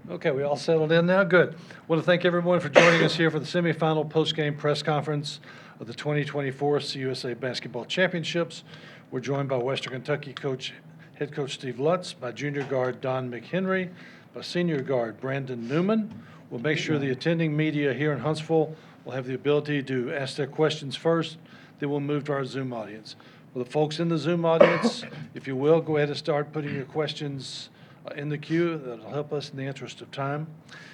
Okay, we all settled in now? Good. Want to thank everyone for joining us here for the semifinal post-game press conference of the 2024 CUSA Basketball Championships. We're joined by Western Kentucky head coach Steve Lutz, by junior guard Don McHenry, by senior guard Brandon Newman. We'll make sure the attending media here in Huntsville will have the ability to ask their questions first, then we'll move to our Zoom audience. For the folks in the Zoom audience, if you will, go ahead and start putting your questions in the queue. That'll help us in the interest of time.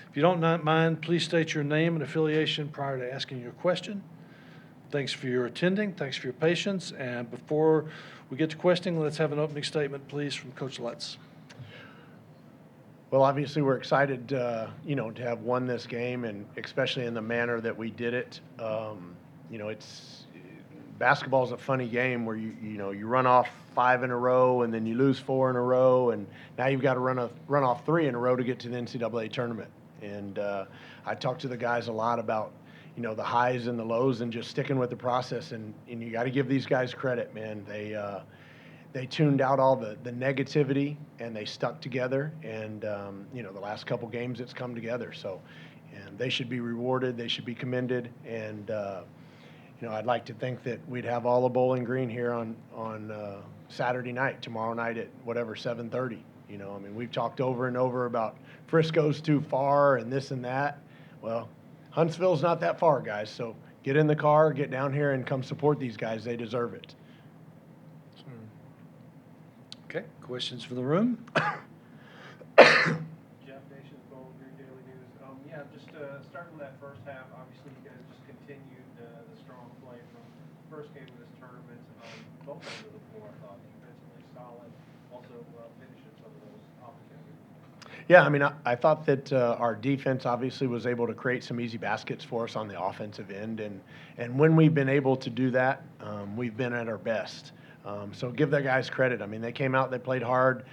If you don't mind, please state your name and affiliation prior to asking your question. Thanks for your attending. Thanks for your patience. And before we get to questioning, let's have an opening statement, please, from Coach Lutz. Well, obviously, we're excited, to have won this game, and especially in the manner that we did it. Basketball is a funny game where you run off 5 in a row and then you lose 4 in a row, and now you've got to run off 3 in a row to get to the NCAA tournament. And I talked to the guys a lot about the highs and the lows and just sticking with the process. And you got to give these guys credit, man. They tuned out all the negativity and they stuck together. And the last couple games it's come together. So, and they should be rewarded. They should be commended. And I'd like to think that we'd have all the Bowling Green here on Saturday night, tomorrow night at 7:30. We've talked over and over about Frisco's too far and this and that. Well, Huntsville's not that far, guys. So get in the car, get down here, and come support these guys. They deserve it. Okay, questions for the room? Jeff Nation, Bowling Green Daily News. Just starting that first half, obviously you guys just continued the strong play from the first game of this tournament. Both ends of the floor, I thought, defensively solid, also finishing some of those opportunities. Yeah, I thought that our defense obviously was able to create some easy baskets for us on the offensive end, and when we've been able to do that, we've been at our best. So give the guys credit. They came out, they played hard.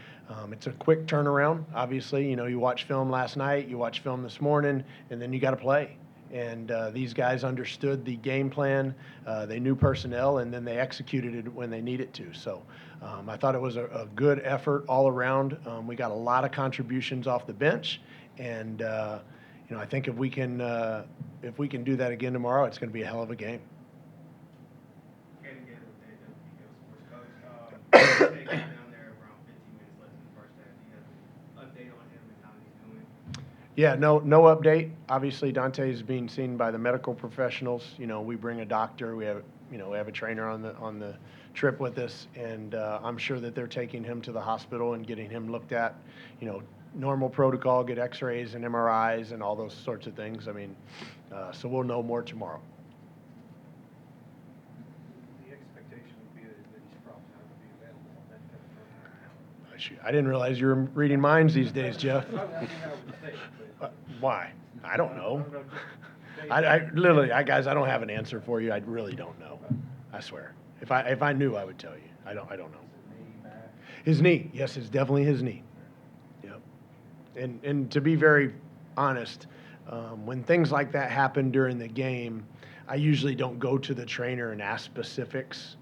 It's a quick turnaround, obviously. You watch film last night, you watch film this morning, and then you got to play. And these guys understood the game plan. They knew personnel, and then they executed it when they needed to. So I thought it was a good effort all around. We got a lot of contributions off the bench, and I think if we can do that again tomorrow, it's going to be a hell of a game. Down there around 15 minutes left in the first half. Do you have an update on him and how he's doing? Yeah, no update. Obviously, Dante is being seen by the medical professionals. We bring a doctor. We have a trainer on the trip with us, and I'm sure that they're taking him to the hospital and getting him looked at. Normal protocol, get X-rays and MRIs and all those sorts of things. So we'll know more tomorrow. I didn't realize you were reading minds these days, Jeff. Why? I don't know. I literally, guys, I don't have an answer for you. I really don't know. I swear. If I knew, I would tell you. I don't know. His knee. Yes, it's definitely his knee. Yep. And to be very honest, when things like that happen during the game, I usually don't go to the trainer and ask specifics.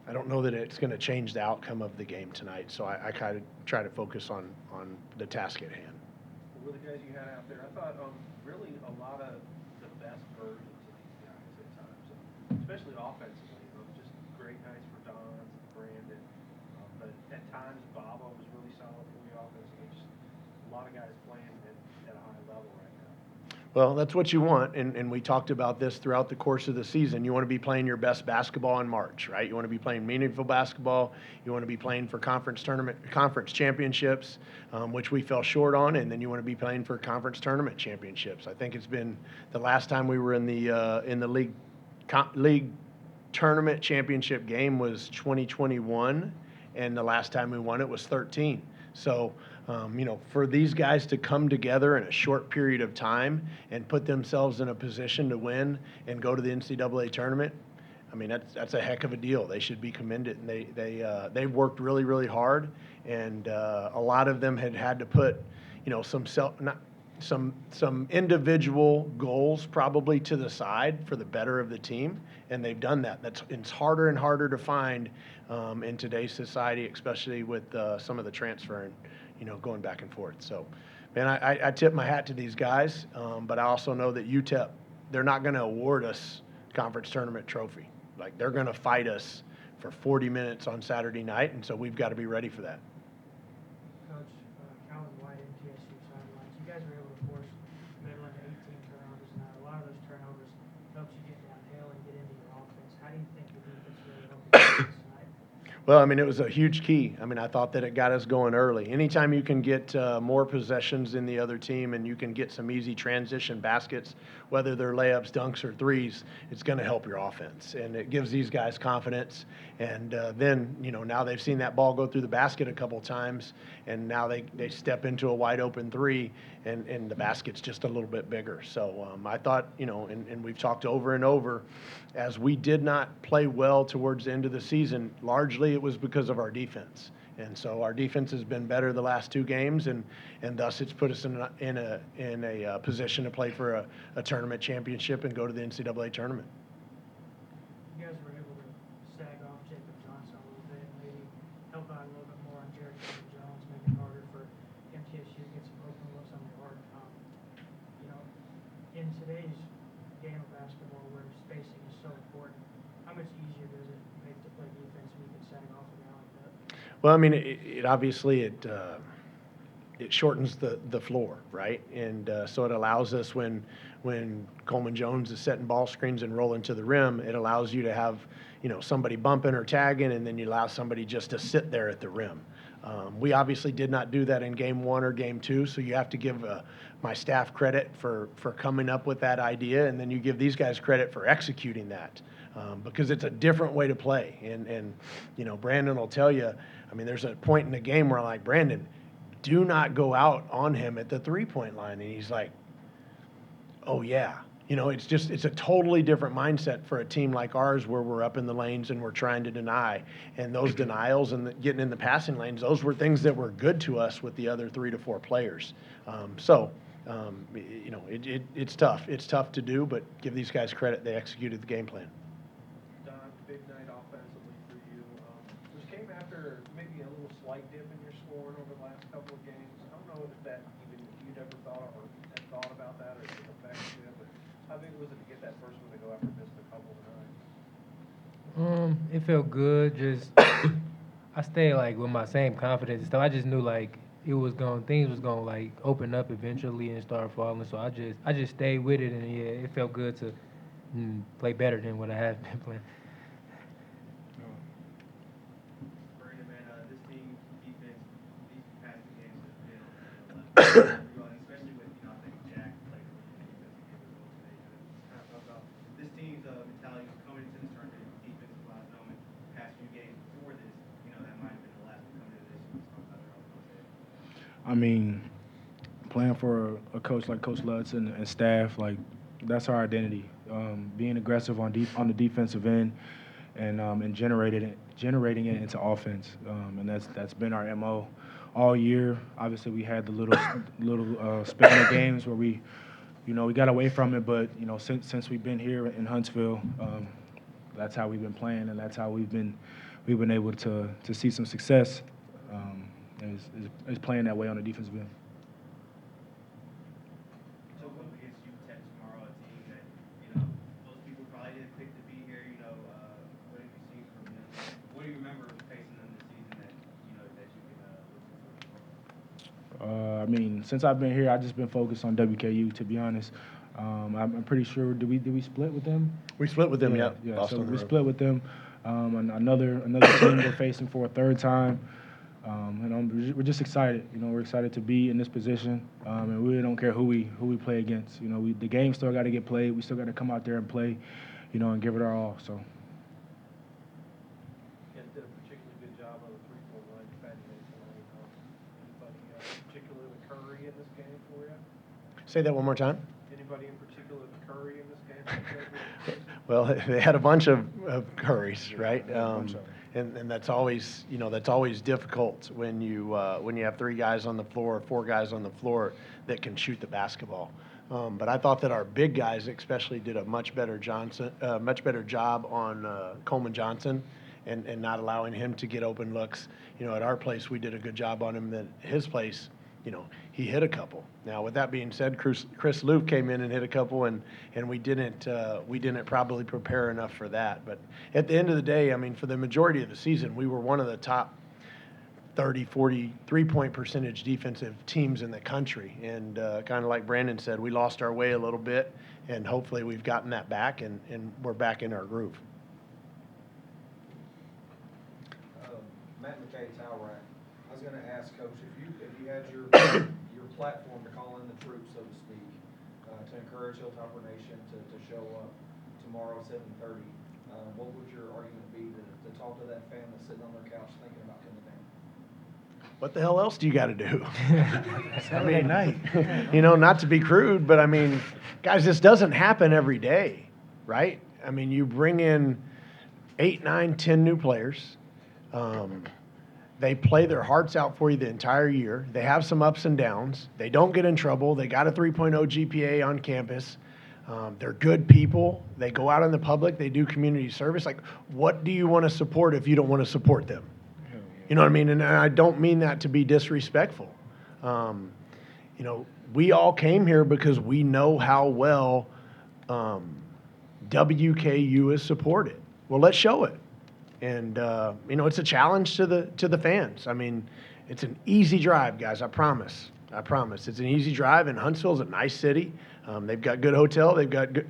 I don't know that it's going to change the outcome of the game tonight, so I kind of try to focus on the task at hand. With the guys you had out there, I thought really a lot of the best versions of these guys at times, especially offensively. Just great nights for Don and Brandon, but at times Baba was really solid for the offensively. Just a lot of guys playing at a high level right now. Well, that's what you want, and we talked about this throughout the course of the season. You want to be playing your best basketball in March, right? You want to be playing meaningful basketball. You want to be playing for conference championships, which we fell short on, and then you want to be playing for conference tournament championships. I think it's been the last time we were in the league tournament championship game was 2021, and the last time we won it was 13. So, for these guys to come together in a short period of time and put themselves in a position to win and go to the NCAA tournament, that's a heck of a deal. They should be commended, and they've worked really, really hard, and a lot of them had to put, some individual goals probably to the side for the better of the team, and they've done that. It's harder and harder to find in today's society, especially with some of the transferring going back and forth. So, man, I tip my hat to these guys, but I also know that UTEP, they're not going to award us conference tournament trophy. Like, they're going to fight us for 40 minutes on Saturday night, and so we've got to be ready for that. Coach, Calvin White, MTSU sidelines. You guys were able to force Midland to 18 turnovers, and a lot of those turnovers helps you get downhill and get into your offense. How do you think the defense really helped you tonight? Well, I mean, it was a huge key. I mean, I thought that it got us going early. Anytime you can get more possessions than the other team and you can get some easy transition baskets, whether they're layups, dunks, or threes, it's going to help your offense. And it gives these guys confidence. And then, now they've seen that ball go through the basket a couple times, and now they step into a wide open three, and the basket's just a little bit bigger. So I thought, and we've talked over and over, as we did not play well towards the end of the season, largely it was because of our defense. And so our defense has been better the last 2 games, and thus it's put us in a position to play for a tournament championship and go to the NCAA tournament. You guys were able to sag off Jacob Johnson a little bit and maybe help out a little bit more on Jared Jones, make it harder for MTSU to get some open looks on the arc. In today's game of basketball where spacing is so important, how much easier does it make to play defense when you can sag off a guy like that? Well, I mean, it obviously it shortens the floor, right? And so it allows us when Coleman Jones is setting ball screens and rolling to the rim, it allows you to have somebody bumping or tagging, and then you allow somebody just to sit there at the rim. We obviously did not do that in game 1 or game 2, so you have to give my staff credit for coming up with that idea, and then you give these guys credit for executing that. Because it's a different way to play. And Brandon will tell you, I mean, there's a point in the game where I'm like, Brandon, do not go out on him at the 3-point line. And he's like, oh, yeah. It's a totally different mindset for a team like ours where we're up in the lanes and we're trying to deny. And those denials and getting in the passing lanes, those were things that were good to us with the other 3 to 4 players. It's tough. It's tough to do, but give these guys credit. They executed the game plan. Don, big night offensively for you. This came after maybe a little slight dip in your scoring over the last couple of games. I don't know if that even you'd ever thought or had thought about that or if it affected you, but how big was it to get that first one to go after missing a couple tonight? It felt good. Just I stayed with my same confidence and stuff. I just knew things was gonna open up eventually and start falling. So I just stayed with it, and yeah, it felt good to play better than what I have been playing. Brandon, man, this team defense, these past 2 games has been on the level, especially with I think Jack played a really good defensive game as well today. Kind of talk about this team's mentality coming into this tournament, defensive wise, knowing past few games before this, that might have been the last one coming into this. Let's talk about it all today. I mean, playing for a coach like Coach Lutz and staff, that's our identity. Being aggressive on the defensive end and generating it into offense, and that's been our MO all year. Obviously, we had the little span of games where we got away from it, but since we've been here in Huntsville, that's how we've been playing, and that's how we've been able to see some success. Is playing that way on the defensive end. So up against UTEP tomorrow, a team that most people probably didn't pick to be here. What have you seen from them? What do you remember facing them this season that you can look for? I mean, since I've been here, I've just been focused on WKU. To be honest, I'm pretty sure. Did we split with them? We split with them, yeah. So we split with them. Another team we're facing for a 3rd time. We're just excited. We're excited to be in this position, and we really don't care who we play against. The game still got to get played. We still got to come out there and play, and give it our all. So. You guys did a particularly good job on the 3-point line defending tonight. Anybody particular with Curry in this game for you? Say that one more time. Anybody in particular with Curry in this game? Well, they had a bunch of Currys, right? And that's always difficult when you have 3 guys on the floor, 4 guys on the floor that can shoot the basketball. But I thought that our big guys especially did a much better job on Coleman Johnson and not allowing him to get open looks. You know, at our place, we did a good job on him. At his place, you know, he hit a couple. Now, with that being said, Chris Luke came in and hit a couple, and we didn't probably prepare enough for that. But at the end of the day, I mean, for the majority of the season, we were one of the top 30, 40 3-point percentage defensive teams in the country. And kind of like Brandon said, we lost our way a little bit, and hopefully we've gotten that back, and we're back in our groove. Matt McKay, Towel Rack. I was going to ask, Coach, if you had your your platform to call in the troops, so to speak, to encourage Hilltopper Nation to show up tomorrow at 7:30, what would your argument be to talk to that fan that's sitting on their couch thinking about coming down? What the hell else do you got to do? Saturday night. You know, not to be crude, but I mean, guys, this doesn't happen every day, right? I mean, you bring in 8, 9, 10 new players. They play their hearts out for you the entire year. They have some ups and downs. They don't get in trouble. They got a 3.0 GPA on campus. They're good people. They go out in the public. They do community service. Like, what do you want to support if you don't want to support them? You know what I mean? And I don't mean that to be disrespectful. You know, we all came here because we know how well WKU is supported. Well, let's show it. And you know, it's a challenge to the fans. I mean, it's an easy drive, guys. I promise. It's an easy drive, and Huntsville's a nice city. They've got good hotel.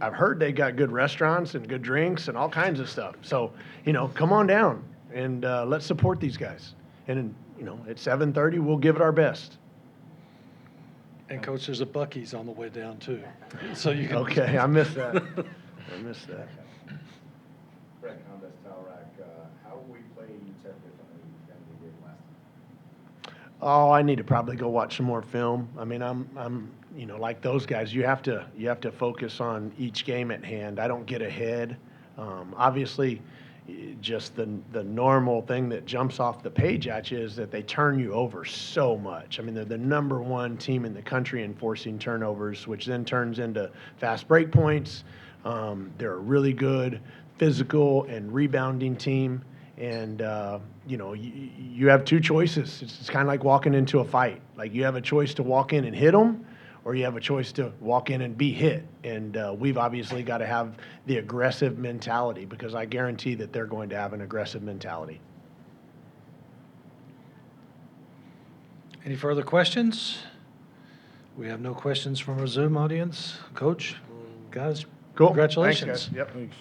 I've heard they've got good restaurants and good drinks and all kinds of stuff. So, you know, come on down and let's support these guys. And you know, at 7:30, we'll give it our best. And Coach, there's a Buc-ee's on the way down too, so you can. Okay, I missed that. Brett Condes, Towel Rack. How will we play UTEP differently than we did last time? Oh, I need to probably go watch some more film. I mean, I'm you know, like those guys, you have to focus on each game at hand. I don't get ahead. Obviously, just the normal thing that jumps off the page at you is that they turn you over so much. I mean, they're the #1 team in the country in forcing turnovers, which then turns into fast break points. They're a really good physical and rebounding team. And, you know, you have two choices. It's kind of like walking into a fight. Like, you have a choice to walk in and hit them, or you have a choice to walk in and be hit. And we've obviously got to have the aggressive mentality, because I guarantee that they're going to have an aggressive mentality. Any further questions? We have no questions from our Zoom audience. Coach, guys, Cool. congratulations. Thanks, guys. Yep. Thanks.